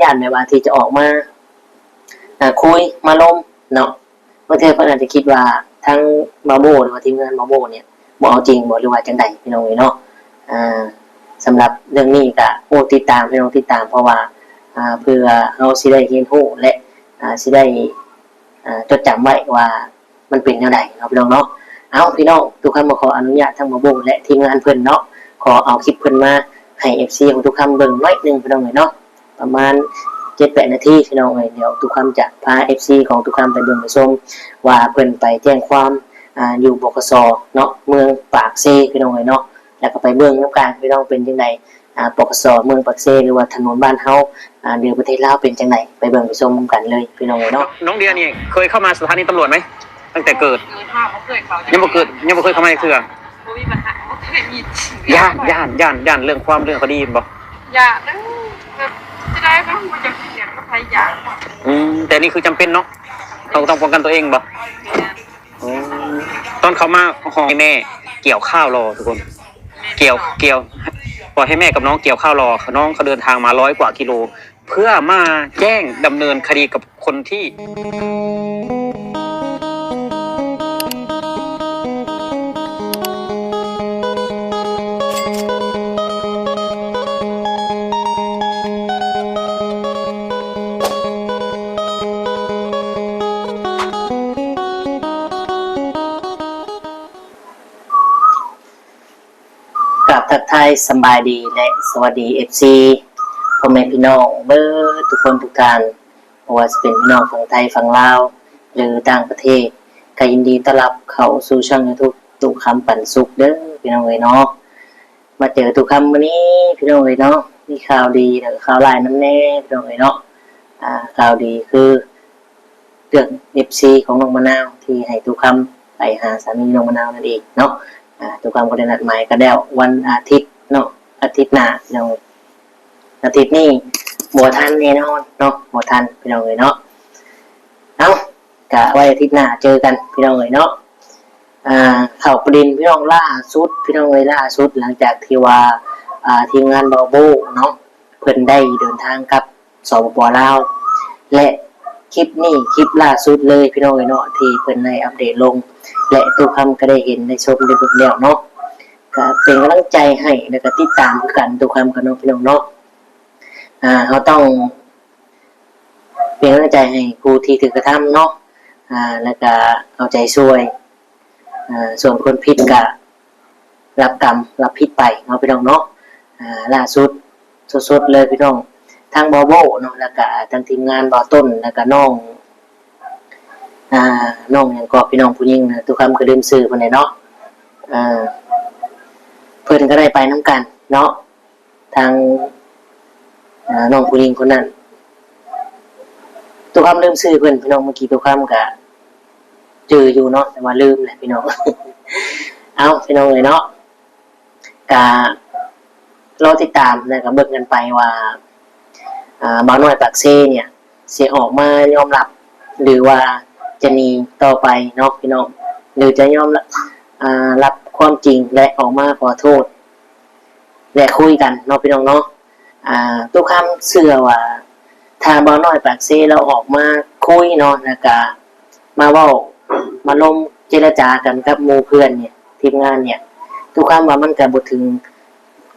ญาณในว่าที่จะออกมาคุยมาล้มเนาะบางทีเพิ่นอาจจะคิดว่าทั้งบาโบหรือว่าทีมงานบาโบเนี่ยบ่เอาจริงบ่หรือว่าจังไดพี่น้องเนาะสำหรับเรื่องนี้ก็โอ้ติดตามพี่น้องติดตามเพราะว่าเพื่อเฮาสิได้เรียนรู้และสิได้จดจำไว้ว่ามันเป็นแนวใดเนาะพี่น้องเนาะเอาพี่น้องทุกคำมาขออนุญาตทั้งบาโบและทีมงานเพิ่นเนาะขอเอาคลิปเพิ่นมาให้ FC ของทุกคำเบิ่งไว้นึงพี่น้องเนาะประมาณ 7-8 นาทีพี่น้องเดี๋ยวทุกคำจะพา FC ของทุกคำไปเบิ่งไปชมว่าเพิ่นไปแจ้งความอยู่บกส.เนาะเมืองปากเซพี่น้องเนาะแล้วก็ไปเบิ่งนำกันพี่น้องเป็นจังไดบกส.เมืองปากเซหรือว่าถนนบ้านเฮาเดือประเทศลาวเป็นจังไดไปเบิ่งไปชมกันเลยพี่น้องเนาะน้องเดียนี่เคยเข้ามาสถานีตำรวจไหมตั้งแต่เกิดยังบ่เคยเข้ามาในเทื่อมีปัญหาบ่เคยมีย่านเรื่องคดีบ่ย่านแบบจะได้บ่มันจะเสียกับใครย่านแต่นี่คือจำเป็นเนาะเราต้องป้องกันตัวเองบ่ตอนเขามาห้องให้แม่เกี่ยวข้าวรอทุกคนเกี่ยวปล่อยให้แม่กับน้องเกี่ยวข้าวรอน้องเขาเดินทางมา100 กว่ากิโลเพื่อมาแจ้งดำเนินคดีกับคนที่ทักทายสบายดีและสวัสดี FC พ่อแม่พี่น้องเบิดทุกคนทุกท่านบ่ว่าจะเป็นพี่น้องฝั่งไทยฝั่งลาวหรือต่างประเทศก็ยินดีต้อนรับเข้าสู่ช่อง YouTube ตุกคำปันสุขเด้อพี่น้องเนาะมาเจอตุกคำวันนี้พี่น้องเนาะมีข่าวดีแล้วก็ข่าวร้ายนำแน่พี่น้องเนาะข่าวดีคือเรื่อง FC ของน้องมะนาวที่ให้ตุกคำไปหาสามีน้องมะนาวนั่นเองเนาะตัวความก็ได้นัดหมายกันแล้ววันอาทิตย์เนาะอาทิตย์หน้าพี่น้องอาทิตย์นี้บ่ทันแน่นอนเนาะบ่ทันพี่น้องเนาะเอากะไว้อาทิตย์หน้าเจอกันพี่น้องเนาะข่าวประเด็นพี่น้องล่าสุดพี่น้องล่าสุดหลังจากที่ว่าทีมงานบาโบเนาะเพิ่นได้เดินทางกับสปป.ลาวและคลิปนี้คลิปล่าสุดเลยพี่น้องเนาะที่เพิ่นได้อัปเดตลงและตัวคำก็ได้เห็นได้ชมได้เบิ่งแล้วเนาะก็เป็นกำลังใจให้แล้วก็ติดตามกันตัวคำกันเนาะพี่น้องเนาะเราต้องเป็นกำลังใจให้ผู้ที่ถูกกระทำเนาะแล้วก็เอาใจช่วยส่วนคนผิดก็รับกรรมรับผิดไปเนาะพี่น้องเนาะล่าสุดสดๆเลยพี่น้องทางบอโบเนาะแล้วก็ทางทีมงานบอต้นแล้วก็น้องอย่างก็พี่น้องผู้หญิงนะทุกคำก็ลืมซื้อคนไหนเนาะเพื่อนก็ได้ไปน้ำกันเนาะทางน้องผู้หญิงคนนั้นทุกคำลืมซื้อเพื่อนพี่น้องเมื่อกี้ทุกคำก็เจออยู่เนาะแต่ว่าลืมแหละพี่น้อง เอาพี่น้องเลยเนาะกะรอติดตามนะกับเบิกกันไปว่าบ่าวน้อยปากเซ่เนี่ยเสียออกมายอมรับหรือว่าจะหนีต่อไปเนาะพี่น้องหรือจะยอมรับความจริงและออกมาขอโทษและคุยกันเนาะพี่น้องเนาะทุกคำเชื่อว่าถ้าบ่าวน้อยปากเซ่เราออกมาคุยเนาะแล้วก็มาเว้ามาล้มเจรจากันกับหมู่เพื่อนเนี่ยทีมงานเนี่ยทุกคำว่ามันก็บ่ถึง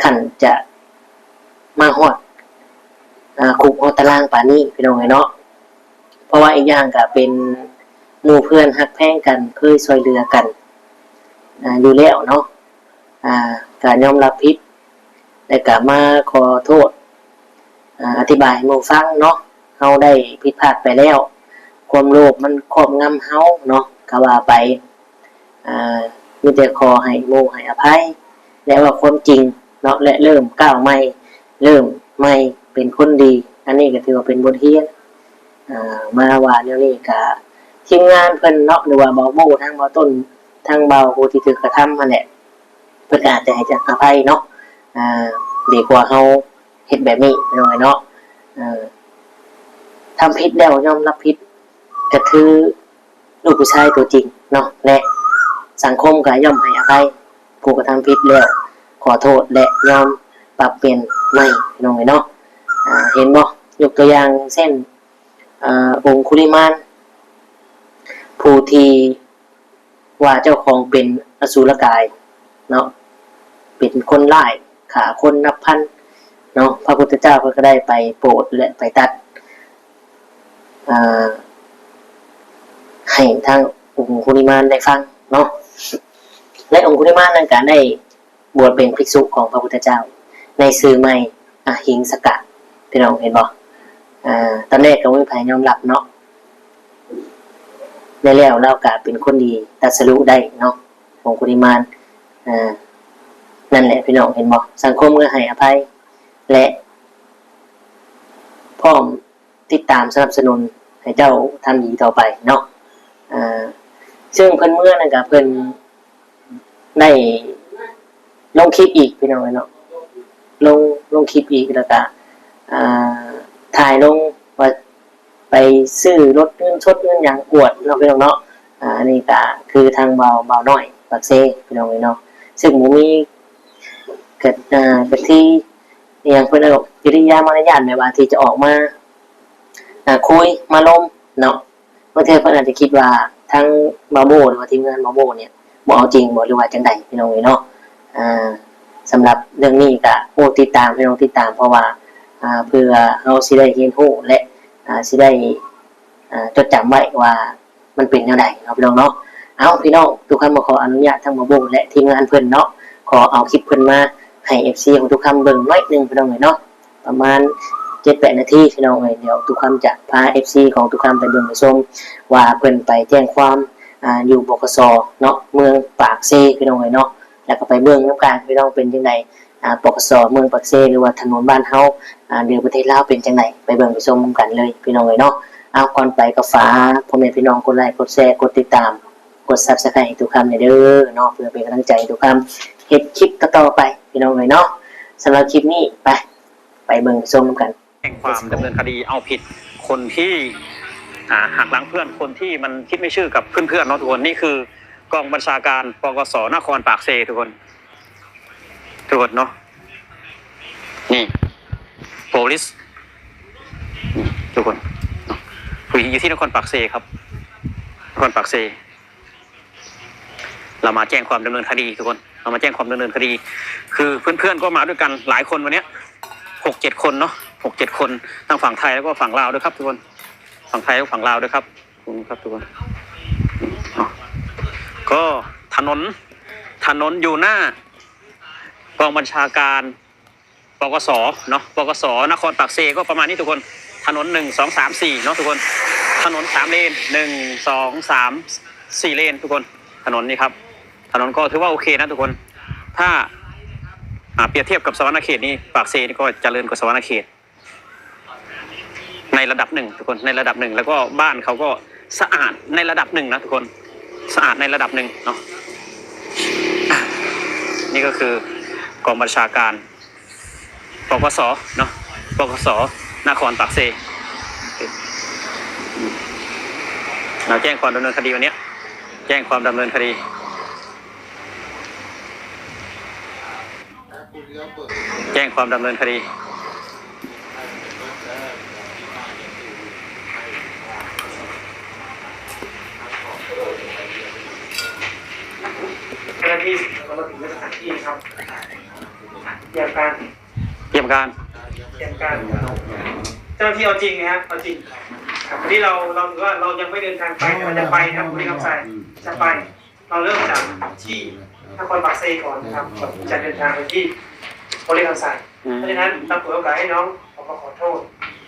ขั้นจะมาฮอดคุกฮอดตารางป่านนี้พี่น้องเนาะเพราะว่าอีกอย่างก็เป็นหมู่เพื่อนฮักแพงกันเคยช่วยเหลือกันอยู่แล้วเนาะการยอมรับผิดและก็มาขอโทษอธิบายให้หมู่ฟังเนาะเฮาได้ผิดพลาดไปแล้วความโลภมันครอบงำเฮาเนาะก็ว่าไปมีแต่ขอให้หมู่ให้อภัยและว่าความจริงเนาะและเริ่มก้าวใหม่เริ่มใหม่เป็นคนดีอันนี้ก็ถือว่าเป็นบทเรียนมาว่าเดี๋ยวนี้ก็ทีมงานเพิ่นเนาะหรือว่าเบาโบทั้งเบาต้นทั้งเบาผู้ที่ถูกกระทำนั่นแหละเพิ่นอาจจะให้อภัยเนาะดีกว่าเฮาเฮ็ดแบบนี้พี่น้องเนาะทำผิดแล้วยอมรับผิดก็คือลูกผู้ชายตัวจริงเนาะและสังคมก็ย่อมให้อภัยผู้กระทำผิดแล้วขอโทษและยอมปรับเปลี่ยนใหม่พี่น้องเนาะเห็นบ่ ยกตัวอย่างเช่นองคุลิมานผู้ที่ว่าเจ้าของเป็นอสูรกายเนาะเป็นคนร้ายขาคนนับพันเนาะพระพุทธเจ้าก็ได้ไปโปรดและไปตัดให้ทางองคุลิมานได้ฟังเนาะและองคุลิมานนั้นก็ได้บวชเป็นภิกษุของพระพุทธเจ้าในชื่อใหม่หิงสกะพี่น้องเห็นบ่ตอนแรกก็ไม่มีใครยอมรับเนาะได้แล้วเราก็เป็นคนดีตรัสรู้ได้เนาะองคุลิมานนั่นแหละพี่น้องเห็นบ่สังคมก็ให้อภัยและพร้อมติดตามสนับสนุนให้เจ้าทำดีต่อไปเนาะซึ่งเพิ่นเมื่อนั่นก็เพิ่นได้ลงคลิปอีกพี่น้องเนาะลงคลิปอีกแล้วก็ถ่ายลงว่าไปซื้อรถเงินชดเงินอย่างอวดเนาะพี่น้องเนาะอันนี้ก็คือทางเบาน้อยปักเซ่พี่น้องเนาะซึ่งหมูมีเกิดที่อย่างเพิ่นเอากิริยามารยาทแบบว่าที่จะออกมาคุยมาล้มเนาะบางทีเพิ่นอาจจะคิดว่าทั้งบาโบหรือว่าทีมงานบาโบเนี่ยบ่เอาจริงบ่หรือว่าจังไดพี่น้องเนาะสำหรับเรื่องนี้ก็โอ้ติดตามพี่น้องติดตามเพราะว่าเพื่อเฮาสิได้เรียนรู้และสิได้จดจำไว้ว่ามันเป็นแนวใดเนาะพี่น้องเนาะเอาพี่น้องทุกท่านมาขออนุญาตทั้งบาโบและทีมงานเพิ่นเนาะขอเอาคลิปเพิ่นมาให้ FC ของทุกท่านเบิ่งหน่อยนึงพี่น้องเนาะประมาณ 7-8 นาทีพี่น้องเดี๋ยวทุกท่านจะพา FC ของทุกท่านไปเบิ่งไปชมว่าเพิ่นไปแจ้งความอยู่บกสเนาะเมืองปากเซ่พี่น้องเนาะแล้วก็ไปเมืองน้ำกลางพี่น้องเป็นจังไดบกสเมืองปากเซ่หรือว่าถนนบ้านเฮาหรือประเทศลาวเป็นจังไดไปเบิ่งไปชมกันเลยพี่น้องเนาะเอาก่อนไปก็ฝากพ่อแม่พี่น้องกดไลค์กดแชร์กดติดตามกด Subscribe ให้ทุกท่านเด้อเนาะเพื่อเป็นกำลังใจให้ทุกท่านเฮ็ดคลิปต่อๆไปพี่น้องเนาะสำหรับคลิปนี้ไปเบิ่งไปชมกันแจ้งความดำเนินคดีเอาผิดคนที่หักหลังเพื่อนคนที่มันคิดไม่ชื่อกับเพื่อนๆเนาะทุกคนนี่คือกองบัญชาการปกสนครปากเซทุกคนเนาะนี่ police นี่ทุกคนผู้หญิงอยู่ที่นครปากเซครับนครปากเซเรามาแจ้งความดำเนินคดีทุกคนเรามาแจ้งความดำเนินคดีคือเพื่อนๆก็มาด้วยกันหลายคนวันนี้6-7 คนเนาะ6-7 คนทั้งฝั่งไทยแล้วก็ฝั่งลาวด้วยครับทุกคนฝั่งไทยและฝั่งลาวด้วยครับครับทุกคนก็ถนนอยู่หน้ากองบัญชาการปกสเนาะปกสนครปากเซก็ประมาณนี้ทุกคนถนน1 2 3 4เนาะทุกคนถนน3 เลน1 2 3 4 เลนทุกคนถนนนี้ครับถนนก็ถือว่าโอเคนะทุกคนถ้าเปรียบเทียบกับสวรรณเขตนี่ปากเซนี่ก็เจริญกว่าสวรรณเขตในระดับหนึ่งทุกคนในระดับหนึ่งแล้วก็บ้านเขาก็สะอาดในระดับหนึ่งนะทุกคนสะอาดในระดับหนึ่งเนาะนี่ก็คือกองบัญชาการปกสเนาะปกสนครปากเซเราแจ้งความดำเนินคดีวันนี้แจ้งความดำเนินคดีแจ้งความดำเนินคดีเจ้าหน้าที่เรามาถึงสถานที่ครับเตรียมการ เยี่ยมการ เจ้าหน้าที่เอาจริงนะครับเอาจริงครับวันนี้เราถือว่าเรายังไม่เดินทางไปแต่เราจะไปนะครับคุณคำใส่จะไปเราเริ่มจากที่นครปากเซก่อนนะครับก่อนจะเดินทางไปที่บริคำใส่เพราะฉะนั้นเราเปิดโอกาสให้น้องออกมาขอโทษ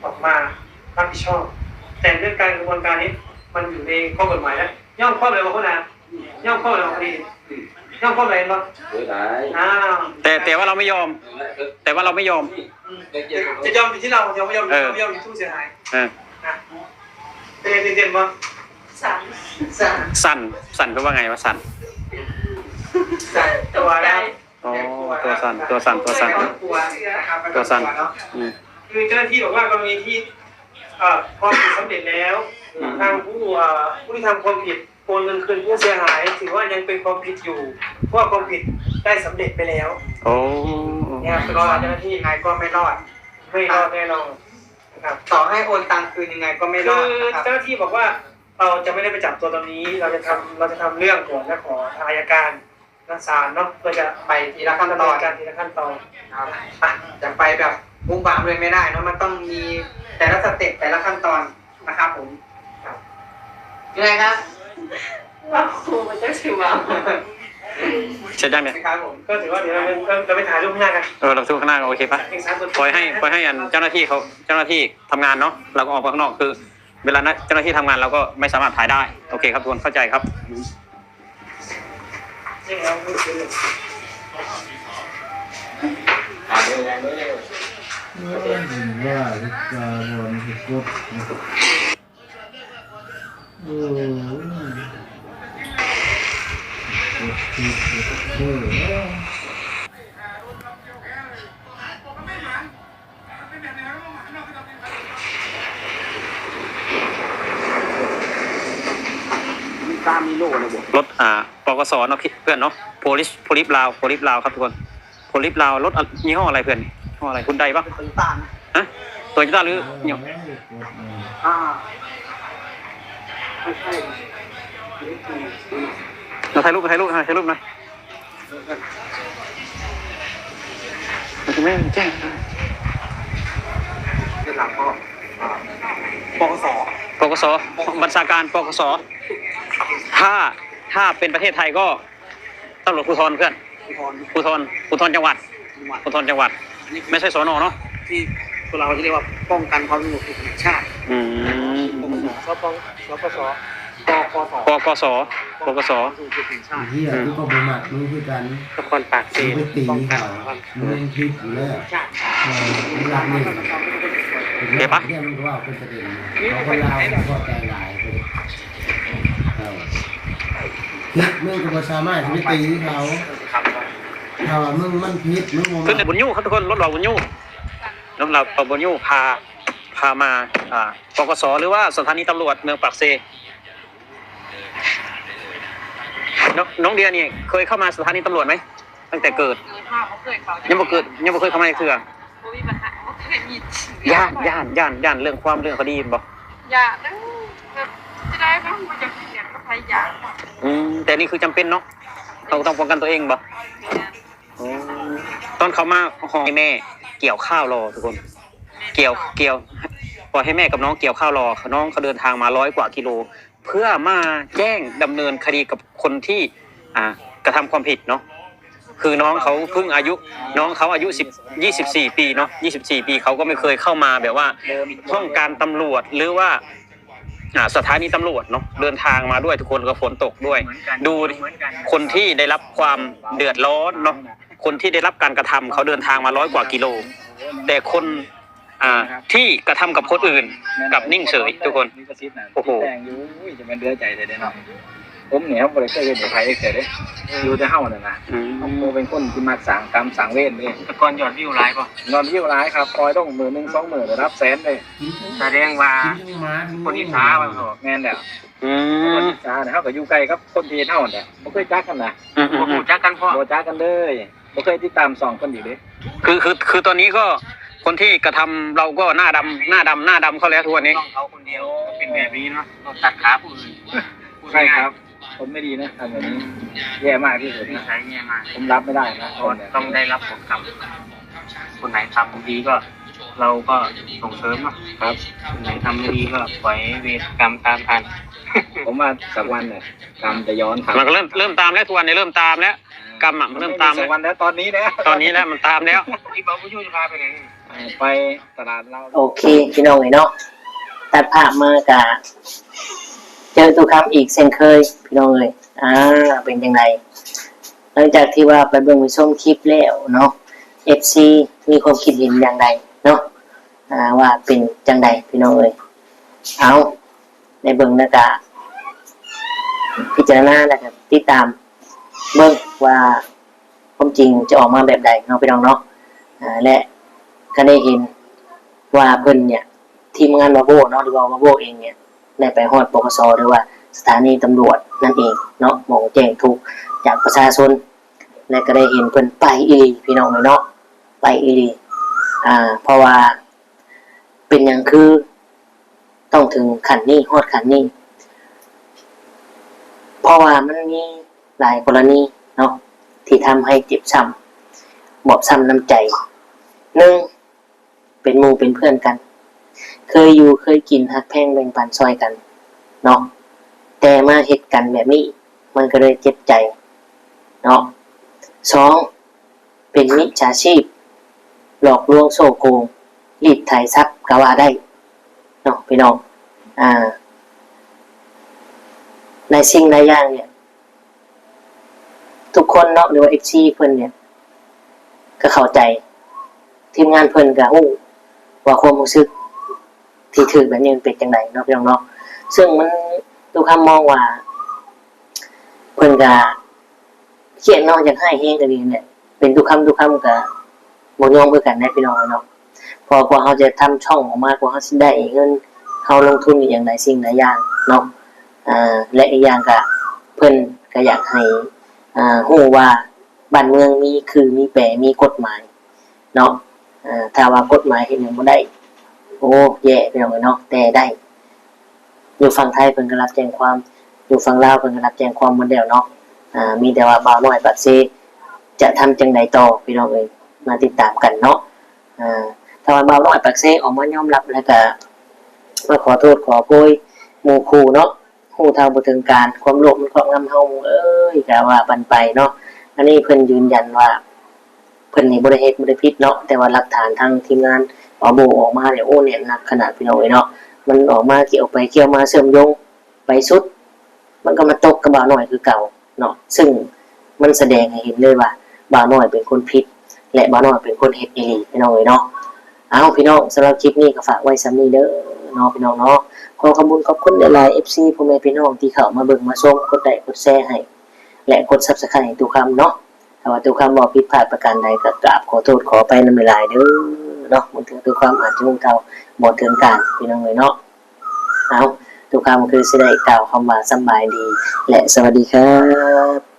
ออกมารับผิดชอบแต่เรื่องการกระบวนการนี้มันอยู่ในข้อกฎหมายแล้วย่อมข้อเลยว่าคนนะย่อมข้อเลยว่าคดีย่อมข้อเลยเนาะแต่ว่าเราไม่ยอมจะยอมอยู่ที่เราไม่ยอมอยู่ผู้เสียหายเต็มป่ะสั่นก็ว่าไงวะสั่นตัวแล้วตัวสั่นคือเจ้าหน้าที่บอกว่ากรณีที่ความผิดสำเร็จแล้วทางผู้ที่ทำความผิดโอนเงินคืนผู้เสียหายถือว่ายังเป็นความผิดอยู่เพราะความผิดได้สำเร็จไปแล้วเนี่ยก็เจ้าหน้าที่นายก็ไม่รอดแน่นอน นะครับ ต่อให้โอนตังคืนยังไงก็ไม่ร คื อ อ ดนะครับ เจ้าหน้าที่บอกว่าเราจะไม่ได้ไปจับตัวตอนนี้เราจะทำเรื่องก่อนและขอทางอัยการทางศาลเนาะเพื่อจะ ไปทีละขั้นตอน การทีละขั้นตอน ครับอ่ะจะไปแบบบุ้มบามเลยไม่ได้เนอะมันต้องมีแต่ละสเต็ปแต่ละขั้นตอนนะครับผมครับยังไงครับ ว่าครูมันจะถือว่า ใช่ได้ไหม ครับผม ก็ถือว่าเดี๋ยวเราไปถ่ายรูปข้างหน้ากัน เราสู้ข้างหน้าโอเคปะ เอกสารส่วนตัว ปล่อยให้อันเจ้าหน้าที่ทำงานเนาะเราก็ออกไปข้างนอกคือ เวลาเจ้าหน้าที่ทำงานเราก็ไม่สามารถถ่ายได้โอเคครับทุกคนเข้าใจครับ นี่เราไม่ซื้อ ว่าการวันที่กดโอ้ตามมีโล่เลยรถปกสเนาะเพื่อนเนาะโพลิสลาวครับทุกคนโพลิสลาวรถยี่ห้ออะไรเพื่อนยี่ห้ออะไรคุณใดปะ เป็นต่าง ฮะตัวจิต้าหรือเนี่ย อ่าไม่ใช่ เราถ่ายรูปหน่อยคุณแม่แจ้ง เป็นหลักก็ปกส ปกสบัญชาการปกสถ้าเป็นประเทศไทยก็ตำรวจภูธรเพื่อนภูธรจังหวัดไม่ใช่สนเนาะ ที่พวกเราจะเรียกว่าป้องกันความสงบแห่งชาติ สปงสปส ปกส ปกส แห่งชาติ เฮียทุกคนประมาทมึงคือกัน นครปากเซ มึงไปตีเขามึงคิดอยู่แล้ว ชาติ รักนี่เนี่ยมันก็ว่าเป็นประเด็นเขาก็เล่าก็ใจหลายไปคิดมึงก็สามารถจะไปตีเขาถ้าว่ามึงมันพิษมึง ขึ้นในบุญยูครับทุกคนรถเราบุญยูพามาปกสหรือว่าสถานีตำรวจเมืองปากเซน้องเดียนี่เคยเข้ามาสถานีตำรวจไหมตั้งแต่เกิด ถ้าเขาเคยเขา ยังบ่เคยเข้ามาในเครือ มีปัญหาเขาเคยมี ย่านเรื่องคดีบ่ อย่าแบบจะได้บ้างมันจะเสียกับใครอยาก แต่นี่คือจำเป็นเนาะเราต้องป้องกันตัวเองบ่ตอนเขามาห้องให้แม่เกี่ยวข้าวรอทุกคนเกี่ยวปล่อยให้แม่กับน้องเกี่ยวข้าวรอน้องเขาเดินทางมา100 กว่ากิโลเพื่อมาแจ้งดำเนินคดีกับคนที่กระทำความผิดเนาะคือน้องเขาเพิ่งอายุ24 ปีเนาะ24 ปีเขาก็ไม่เคยเข้ามาแบบว่าห้องการตำรวจหรือว่าสถานีตำรวจเนาะเดินทางมาด้วยทุกคนก็ฝนตกด้วยดูคนที่ได้รับความเดือดร้อนเนาะคนที่ได้รับการกระทำเขาเดินทางมา100 กว่ากิโลแต่คนที่กระทำกับคนอื่นกับนิ่งเฉยทุกคนโอ้โห แดงอยู่จะเป็นเดือใจเลยเนาะผมเนี่ยบริษัทเห็นใครเกิดเลยอยู่แต่เฮาเนี่ยนะผมเป็นคนที่มาสั่งกรรมสั่งเวรเลย แต่ก่อนยอดวิวไลฟ์ป่ะ นอนวิวร้ายครับคอยต้อง10,000 20,000ได้รับแสนเลย แสดงว่า ค คน น ที่ ที่ ท้า ท้า มันเหรอ แม่นแล้วคนที่จ้าเนี่ยเขาก็อยู่ไกลครับคนที่เท่าเนี่ยบ่เคยจักกันนะ ผมรู้จักกันพ่อ บ่จักกันเลยบ่เคยติดตาม2 คนอยู่เลย คือตอนนี้ก็คนที่กระทำเราก็หน้าดำเขาแล้วทุกวันนี้ ต้องเขาคนเดียวเป็นแบบนี้เนาะต้องตัดขาผู้อื่น ใช่ครับผมไม่ดีนะทำแบบนี้แย่มากที่สุด นิ นะ สัยแย่มาก ผมรับไม่ได้นะ ต้องได้รับผลกรรมคนไหนทำดีก็ เราก็ส่งเสริมเนาะครับคนไหนทำไม่ดีก็ปล่อยเวรกรรมตามทัน ผมว่าสักวันเนี่ยกรรมจะย้อนครับ มันก็เริ่มตามแล้วทุกวันนี้เริ่มตามแล้วกรรมมันเริ่มตาม สักวันแล้วตอนนี้แล้ว ตอนนี้แล้วมันตามแล้ว ที่บอกผู้ช่วยจะพาไปไหน ไปตลาดเรา โอเคพี่น้องเนาะตัดภาพมากะเจอตัวครับอีกเช่นเคยพี่น้องเลยเป็นยังไงหลังจากที่ว่าไปเบิ่งไปชมคลิปแล้วเนาะ FC มีความคิดเห็นอย่างไรเนาะว่าเป็นจังใดพี่น้องเลยเอาในเบิ่งแล้วก็พิจารณาแล้วก็ติดตามเบิ่งว่าความจริงจะออกมาแบบใดเนาะพี่น้องเนาะและก็ได้เห็นว่าเพิ่นเนี่ยทีมงานมาโบเนาะหรือว่ามาโบเองเนี่ยได้ไปฮอดปกสหรือว่าสถานีตำรวจนั่นเองเนาะหมองแจ้งทุกข์จากประชาชนและก็ได้เห็นเพิ่นไปอีหลีพี่น้องเลยเนาะไปอีหลีเพราะว่า เป็นอย่างคือต้องถึงขันนี้ฮอดขันนี้เพราะว่ามันมีหลายกรณีเนาะที่ทำให้เจ็บช้ำบอบช้ำน้ำใจหนึ่งเป็นหมู่เป็นเพื่อนกันเคยอยู่เคยกินฮักแพงแบ่งปันซอยกันเนาะแต่มาเหตุกันแบบนี้มันก็เลยเจ็บใจเนาะสองเป็นมิจฉาชีพหลอกลวงโซ่โกงรีดไถทรัพย์ก็ว่าได้เนาะพี่น้องในสิ่งในอย่างเนี่ยทุกคนเนาะหรือว่าXCเพิ่นเนี่ยก็เข้าใจทีมงานเพิ่นก็ฮู้ว่าความรู้สึกที่ถือแบบนี้มันเป็นจังไดเนาะพี่น้องเนาะซึ่งมันทุกคำมองว่าเพิ่นก็เขียนเนาะอยากให้เฮงก็ดีเนี่ยเป็นทุกคำก็บ่ยอมคือกันนะพี่น้องเนาะพอกว่าเฮาจะทำช่องออกมากว่าเฮาสิได้เงินเฮาลงทุนอีกอย่างใดสิ่งใดอย่างเนาะและอีกอย่างก็เพิ่นก็อยากให้ฮู้ว่าบ้านเมืองมีคือมีแปรมีกฎหมายเนาะถ้าว่ากฎหมายเฮ็ดหยังบ่ได้โอ้แย่ไปเนาะแต่ได้อยู่ฝั่งไทยเพิ่นก็รับแจ้งความอยู่ฝั่งลาวเพิ่นก็รับแจ้งความหมดแล้วเนาะมีแต่ว่าบ่าวน้อยปากเซจะทำจังไดต่อพี่น้องเอ้ยมาติดตามกันเนาะถ้าว่าบ่าวน้อยปากเซออกมายอมรับแล้วก็มาขอโทษขอโพยหมู่คู่เนาะฮู้เท่าบ่ถึงการความโลภมันครอบงำเฮาเอ้ยก็ว่าบันไปเนาะอันนี้เพิ่นยืนยันว่าเพิ่นนี่บ่ได้เฮ็ดบ่ได้ผิดเนาะแต่ว่าหลักฐานทางทีมงานออกมาเนี่ยโอ้เนี่ยหนักขนาดพี่น้องเอ้ยเนาะมันออกมาเกี่ยวไปเกี่ยวมาเชื่อมโยงไปสุดมันก็มาตกกับบ่าวน้อยคือเก่าเนาะซึ่งมันแสดงให้เห็นเลยว่าบ่าวน้อยเป็นคนผิดและบ่าวน้อยเป็นคนเฮ็ดอีหลีพี่น้องเอ้ยเนาะพี่น้องสำหรับคลิปนี้ก็ฝากไว้ส่ำนี้เด้อเนาะพี่น้องเนาะขอขอบคุณหลายๆ FC พ่อแม่พี่น้องที่เข้ามาเบิ่งมาชมกดไลค์กดแชร์ให้และกด Subscribe ให้ทุกคำเนาะถ้าว่าทุกคำบ่ผิดพลาดประการใดก็กราบขอโทษขออภัยนำหลายๆเด้อเนาะบางทีทุกคำอาจจะมุ่งเท่าบ่ถึงการพี่น้องเอ้ยเนาะทุกคำคือสิได้กล่าวคำว่าสำบายดีและสวัสดีครับ